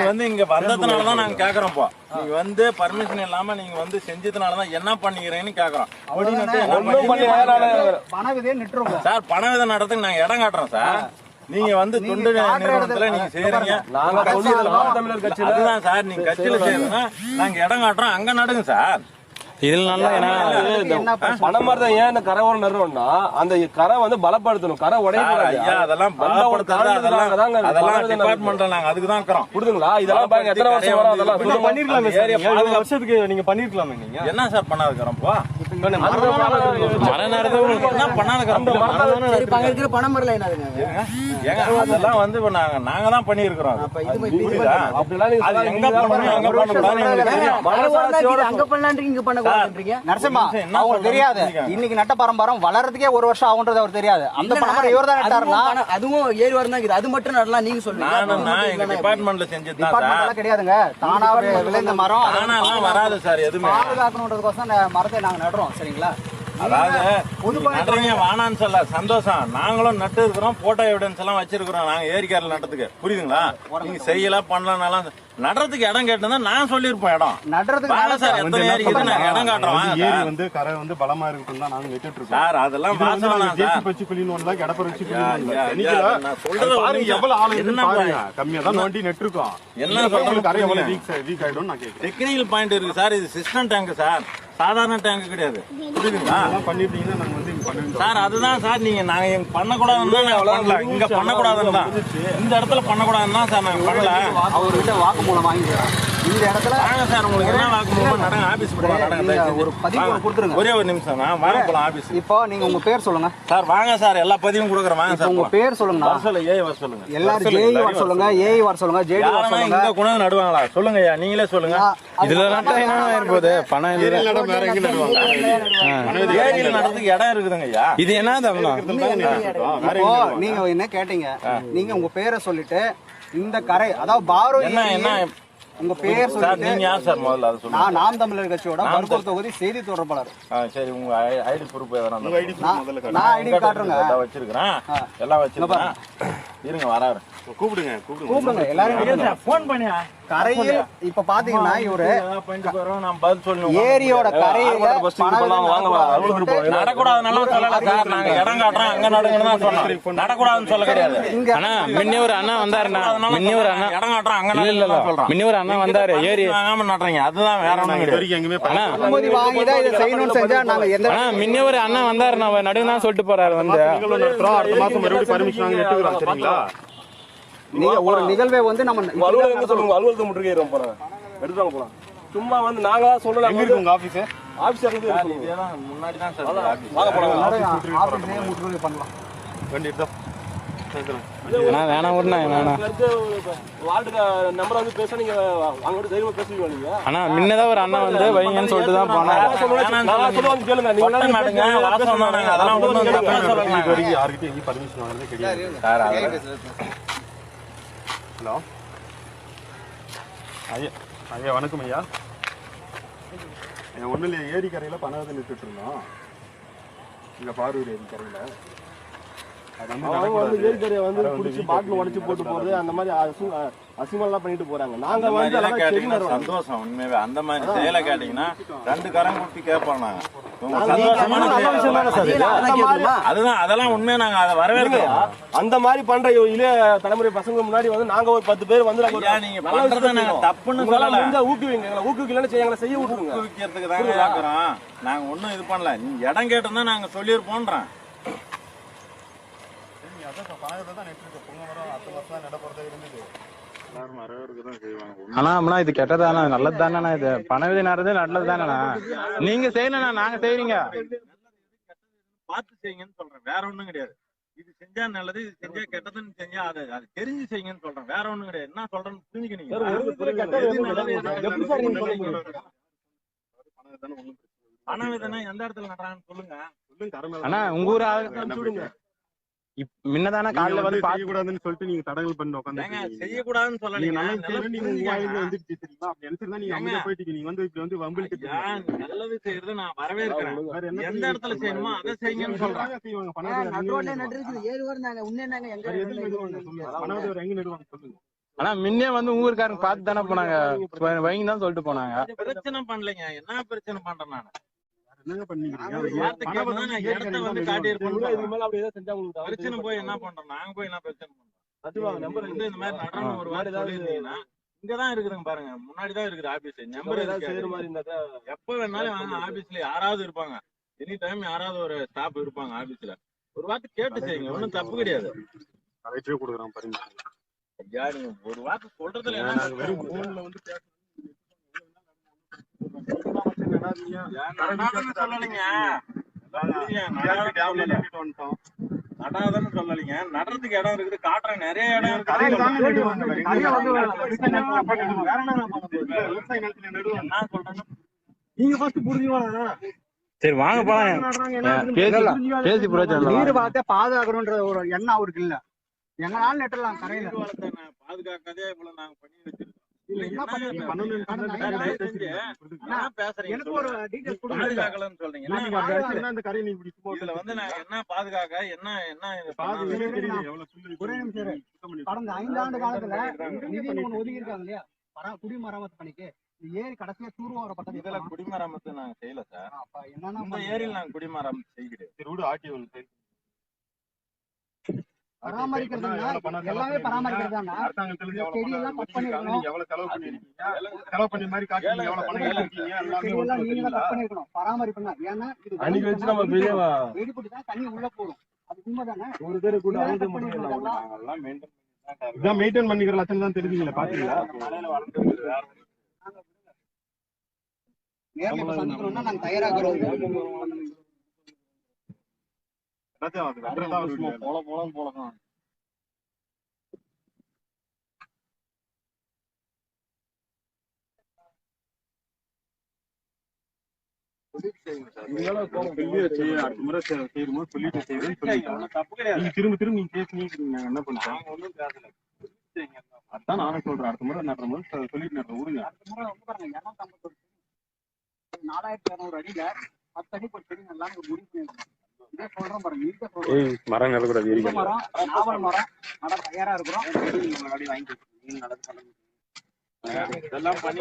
வந்து இங்க வந்ததுனாலதான் நாங்க கேக்குறோம். நீங்க வந்து பர்மிஷன் இல்லாம நீங்க வந்து செஞ்சதுனாலதான் என்ன பண்ணிக்கிறீங்கன்னு கேக்குறோம். சார் பணவிதை நடத்துக்கு நாங்க இடம் காட்டுறோம் சார். நீங்க வந்து தொண்டு நிறுவனத்துல நீங்க செய்யறீங்க. அதுதான் சார் நீங்க கட்சியில செய்யறீங்கன்னா நாங்க இடம் காட்டுறோம், அங்க நடுங்க சார். இதுல நல்லா பணம் மாதிரி தான். ஏன் இந்த கரை ஓரம் நடுறோம்னா அந்த கரை வந்து பலப்படுத்தணும், கரை உடையக்கூடாது. அதெல்லாம் அதெல்லாம் டிபார்ட்மெண்ட்ல நாங்க அதுக்குதான் இருக்கிறோம். கொடுதுங்களா? இதெல்லாம் பாருங்க எத்தனை வருஷம் வரும். அதெல்லாம் பண்ணிருக்கலாம். வருஷத்துக்கு நீங்க பண்ணிருக்கலாமே. நீங்க என்ன சார் பண்ணாதுக்கிறோம்? அதெல்லாம் வந்து நாங்க தான் பண்ணிருக்கிறோம். தெரியாது. இன்னைக்கு நட்ட பரம்பரம் வளர்றதுக்கே ஒரு வருஷம் ஆகுன்றது அவர் தெரியாது. அந்த பரம்பரை இவர் தான் நட்டாருன்னா அதுவும் 7 வருடம் தான். அது மட்டும் நடலாம் நீங்க சொல்லுங்க. டிபார்ட்மெண்ட்ல செஞ்சது கிடையாதுங்க. தானா விளைந்த மரம் தானாலாம் வராது சார். எதுவுமே பாதுகாக்கணுன்றதுக்கோசம் மரத்தை நாங்க நடுறோம். சரிங்களா? அதாவது வானான்னு சொல்ல சந்தோஷம். நாங்களும் நட்டு இருக்கிறோம், போட்டோ எவிடன்ஸ் எல்லாம் வச்சிருக்கிறோம். நாங்க ஏரிக்காரில் நட்டதுக்கு புரியுதுங்களா? நீங்க செய்யலாம் பண்ணலாம் நடுறதுக்கு இடம் கேட்டு நான் சொல்லிருப்போம். இடம் நடுறதுக்கு சார் எத்தனை ஏரிக்கு நாங்க இடம் காட்டுறோம். ஏரி வந்து கரை வந்து பலமா இருக்குன்னு தான் நாங்க வெட்டிட்டு இருக்கோம் சார். அதெல்லாம் வச்சு குளின்னு கடப்ப வச்சு எவ்வளவு ஆளு கம்மியா தான் நோண்டி நெட்டு இருக்கோம். என்ன சொல்றது? கரை எவ்வளவு வீக் ஆயிடும் நான் கேட்கிறேன். டெக்னிக்கல் பாயிண்ட் இருக்கு சார். இது சிஸ்டம் டேங்க் சார், சாதாரண டேங்க் கிடையாது. புரியுதுங்களா? பண்ணிட்டீங்கன்னா நாங்க வந்து சார் அதுதான் சார். நீங்க நாங்க பண்ணக்கூடாதுன்னு பண்ணல, இங்க பண்ணக்கூடாதுன்னு தான், இந்த இடத்துல பண்ணக்கூடாதுன்னு தான் சார் நாங்க பண்ணல. அவர்கிட்ட வாக்குமூலம் வாங்கிக்கிறோம். இந்த இடத்துல வாங்க சார். உங்களுக்கு என்ன வாக்குமூலம் நடங்க, ஆபீஸ் ஒரு பதிவு கொடுத்துருங்க. ஒரே ஒரு நிமிஷம் நான் வாங்க போலாம் ஆபீஸ். இப்போ நீங்க உங்க பேர் சொல்லுங்க சார். வாங்க சார், எல்லா பதிவும் கொடுக்குறேன். வாங்க சார். உங்க பேர் சொல்லுங்க. ஏஐ வர சொல்லுங்க. எல்லாரும் ஜேஇ வர சொல்லுங்க, ஏஐ வர சொல்லுங்க, ஜேடி வர சொல்லுங்க. இங்க குணம் நடுவாங்களா சொல்லுங்க ஐயா, நீங்களே சொல்லுங்க. இதுல நட்டா என்ன இருப்போது? பணம் ஏரியில நடத்துக்கு இடம் இருக்குதுங்க ஐயா. இது என்ன நீங்க என்ன கேட்டீங்க? நீங்க உங்க பேரை சொல்லிட்டு இந்த கரை அதாவது பாரோ என்ன உங்க பேர் சொல்லிட்டு நீங்க யார் சார் முதல்ல அதை சொல்லுங்க. நான் நாம் தமிழர் கட்சியோட மருத்துவ தொகுதி செய்தி தொடர்பாளர். சரி, உங்க ஐடி ப்ரூஃப் எதனா நான் ஐடி காட்டுறேங்க. வச்சிருக்கிறேன், எல்லாம் வச்சிருக்கிறேன். இருங்க வராரு. கூப்பிடுங்க எல்லாரும் போன் பண்ணியா. கரையில் இப்ப பாத்தீங்கன்னா இவரு நான் பதில் சொல்லணும். ஏரியோட கரையில நடக்கூடாதுனாலும் சொல்லல சார். நாங்க இடம் காட்டுறோம், அங்க நடுங்கன்னு தான் சொன்னோம். நடக்கூடாதுன்னு சொல்ல கிடையாது. ஆனா முன்ன ஒரு அண்ணா வந்தாருண்ணா, முன்ன ஒரு அண்ணா இடம் காட்டுறோம், அங்க நடுங்கன்னு சொல்றோம். முன்ன ஒரு அண்ணா வந்தாரு, ஏரி வாங்காம நடுறீங்க. அதுதான் வேற ஒண்ணும் கிடையாது. அனுமதி வாங்கிதான் இதை செய்யணும்னு செஞ்சா நாங்க எந்த முன்ன ஒரு அண்ணா வந்தாரு, நான் நடுங்க தான் சொல்லிட்டு போறாரு. வந்து அடுத்த மாசம் மறுபடியும் பர்மிஷன் வாங்கி எடுத்துக்கிறோம். சரிங்களா? நீங்க ஒரு நிகழ்வை வந்து நம்ம அலுவலகத்தை முற்றுகையிடும் போறேன், எடுத்துவாங்க போலாம். சும்மா வந்து நாங்க சொல்லலாம். உங்க ஆபீஸ் முன்னாடி தான் சார். வாங்க போலாம். ஆபீஸே முற்றுகை பண்ணலாம். கண்டிப்பா வேணாம் விடுண்ணா, வேணாம். வார்டுக்கு நம்பர் வந்து பேச நீங்க அங்க தைரியமா பேசுவீங்க. நீங்க ஆனா முன்னதான் ஒரு அண்ணா வந்து வைங்கன்னு சொல்லிட்டு தான் போனாரு. கேளுங்க, நீங்க நடுங்க வாசம் நாங்க அதெல்லாம் ஒண்ணும் தப்பா சொல்லல. இது வரைக்கும் யார்கிட்ட எங்க பர்மிஷன் வாங்குறதே கிடையாது சார். ஹலோ ஐயா. ஐயா வணக்கம் ஐயா. ஒன்றும் இல்லையா, ஏரிக்கரையில் பணத்தை நிறுத்திட்டு இருந்தோம். இங்கே பார்வூர் ஏரிக்கரையில் வந்து ஏரிக்கரையை வந்து குடிச்சு பாட்டில் உடச்சு போட்டு போறது அந்த மாதிரி அசிங்கம்லாம் பண்ணிட்டு போறாங்க. நாங்க வந்து சந்தோஷம் உண்மையாவே. அந்த மாதிரி செயலை கேட்டீங்கன்னா 2 கரம் குட்டி கேட்போம் நாங்க. அதுதான் அதெல்லாம் உண்மையா நாங்க அதை வரவேற்கிறோம். அந்த மாதிரி பண்ற இளைய தலைமுறை பசங்க முன்னாடி வந்து நாங்க ஒரு 10 பேர் வந்து நீங்க பண்றத நாங்க தப்புன்னு சொல்லல. ஊக்குவிங்க, ஊக்குவிக்கலன்னு செய்ய விட்டுருங்க. ஊக்குவிக்கிறதுக்கு தாங்க கேட்கறோம். நாங்க ஒன்னும் இது பண்ணல. நீங்க இடம் கேட்டோம்னா நாங்க சொல்லிருப்போன்றோம். ஆனா இது கெட்டதானா நல்லது தானே? இது பணவிதை நடந்தது நல்லது தானேண்ணா? நீங்க செய்யணும், நாங்க செய்யறீங்க. பார்த்து செய்யுங்கன்னு சொல்றேன், வேற ஒண்ணும் கிடையாது. இது செஞ்சா நல்லது, இது செஞ்சா கெட்டதுன்னு செஞ்சா அது தெரிஞ்சு செய்யுங்கன்னு சொல்றேன், வேற ஒண்ணும் கிடையாது. என்ன சொல்றேன்னு புரிஞ்சுக்கினீங்க. பணவிதைனா எந்த இடத்துல நடுறாங்கன்னு சொல்லுங்க. ஆனா உங்க ஊர் முன்னதானே காலையில வந்து பாத்து செய்யக்கூடாதுன்னு சொல்லிட்டு நீங்க தடங்கல் பண்ணி ஏங்க உட்காந்து செய்யக்கூடாதுன்னு நீங்க சொல்லலைங்க நல்லது செய்யணும் நீங்க உங்க வாயில நிலத்துக்கு வந்துருச்சு தெரியுமா அப்படி நினைச்சிருந்தா நீங்க அமைதியா போயிட்டு நீங்க வந்து இப்படி வந்து வம்பிழுத்து நல்லது செய்யறது நான் வரவேற்கிறேன். வேற என்ன எந்த இடத்துல செய்யணுமோ அதை செய்யுங்கன்னு சொல்றேன். செய்வாங்க நடுரோட்ல நட்டு 7 வருந்தாங்க உன்னே எங்க பணவதவர் எங்க நடுவாங்க சொல்லுங்க. ஆனா முன்னே வந்து ஊருக்காரங்க பாத்து தானே போனாங்க, வைங்க தான் சொல்லிட்டு போனாங்க. பிரச்சனை பண்ணலைங்க. என்ன பிரச்சனை பண்றேன் நானு? என்னங்க பண்ணீங்க வார்த்தை கேட்டா நான் இடத்த வந்து காட்டியிருப்பேன். இது மேல அப்படியே செஞ்சா உங்களுக்கு பிரச்சனை போய் என்ன பண்றோம்? நாங்க போய் என்ன பிரச்சனை பண்றோம்? அதுவா நம்பர் வந்து இந்த மாதிரி நடனம் ஒரு வாரம் சொல்லியிருந்தீங்கன்னா இங்கதான் இருக்குதுங்க பாருங்க, முன்னாடிதான் இருக்குது ஆபீஸ். நம்பர் ஏதாவது செய்யற மாதிரி இருந்தா எப்ப வேணாலும் வாங்க, ஆபீஸ்ல யாராவது இருப்பாங்க. எனி டைம் யாராவது ஒரு ஸ்டாஃப் இருப்பாங்க ஆபீஸ்ல. ஒரு வார்த்தை கேட்டு செய்யுங்க, ஒண்ணும் தப்பு கிடையாது. கலெக்டரே கொடுக்குறோம் பாருங்க. ஐயா நீங்க ஒரு வார்த்தை சொல்றதுல என்ன வெறும் போன்ல வந்து நடாதன்னு சொல்லலைங்க. நடாதன்னு சொல்லலைங்க. நடுறதுக்கு இடம் இருக்குது, காட்டுறேன் நிறைய இடம் இருக்குது. என்ன சொல்றேன்னு நீங்க ஃபர்ஸ்ட் புரிஞ்சுவாங்க. சரி வாங்க போலாம், பேசி பிரச்சனை நீர் வளத்தை பாதுகாக்கணும்ன்ற ஒரு எண்ணம் அவருக்கு இல்ல. எங்கனாலும் நெட்டலாம் கரையில. பாதுகாக்கதே இவ்வளவு நாங்க பண்ணி வச்சிருக்கோம். என்ன பேசுறீங்க எனக்கு ஒரு டீடைல்ஸ் கொடுங்க. பாதுகாக்கலன்னு சொல்றீங்க. அந்த கரையை நீங்க இப்படி சும்மா இதுல வந்து நான் என்ன பாதுகாக்க என்ன என்ன இது பாதி பண்ணாலும் வெளியே தெரியுது எவ்வளவு சொல்லி ஒரே நிமிஷம் இரு. கடந்த 5 ஆண்டு காலத்துல நிதின்னு ஒண்ணு ஒதுக்கி இருக்காங்க இல்லையா, குடிமராமத்து பணிக்கு. இந்த ஏரி கடைசியா தூர்வாரப்பட்டது இதுல குடிமராமத்து நாங்க செய்யல சார். அப்ப என்னன்னா இந்த ஏரியில் நாங்க குடிமராமத்து செய்கிறோம். ரோடு ஆட்டி ஒன்று பராமரிக்கிறதுனா எல்லாமே பராமரிக்கிறதானா செடி எல்லாம் கட் பண்ணிருக்கணும். எவ்வளவு செலவு பண்ணிருக்கீங்க, செலவு பண்ணி மாதிரி காட்டுறீங்க, எவ்வளவு பணம் எடுத்திருக்கீங்க, எல்லாமே செடி எல்லாம் நீங்க தான் கட் பண்ணிருக்கணும். பராமரிப்புனா ஏன்னா இது அன்னைக்கு வச்சு நம்ம பெரியவா வெடிபட்டு தான் தண்ணி உள்ள போடும். அது உண்மைதானே? ஒரு பேரு கூட இதெல்லாம் அழுத cut முடியல. பண்ணிருக்கணும். நாங்கெல்லாம் மெயின்டைன் இதான் மெயின்டைன் பண்ணிக்கிற லட்சம் தான் தெரிஞ்சுங்களா பாத்தீங்களா? மலையில வளர்ந்துருக்குது வேற. நேர்ல இப்ப சந்திக்கணும்னா நாங்க தயாராகிறோம். எல்லாத்தையும் அது வெட்டுறதா ஒரு வீடியோ. போலாம். சொல்லியே செய்ய, அடுத்த முறை செய்யும்போது சொல்லிட்டு செய்வேன்னு சொல்லிட்டேன். ஒண்ணும் தப்பு கிடையாது. நீங்க திரும்ப நீங்க பேசுனீங்க, நாங்க என்ன பண்றோம்? நாங்க ஒண்ணும் பேசல. அதான் நானும் சொல்றேன், அடுத்த முறை நடுற போது சொல்லிட்டு நடுற விடுங்க. அடுத்த முறை வந்து பாருங்க 251 4200 அடியில 10 அடி போட்டு செடி நல்லா ஒரு முடிவு பண்ணிருக்கோம். இதே சொல்றோம் பாருங்க, நீங்க சொல்றோம். மரம் நடக்கூடாது, இந்த மரம், நாவல் மரம் நட தயாரா இருக்கிறோம். இதெல்லாம் பண்ணி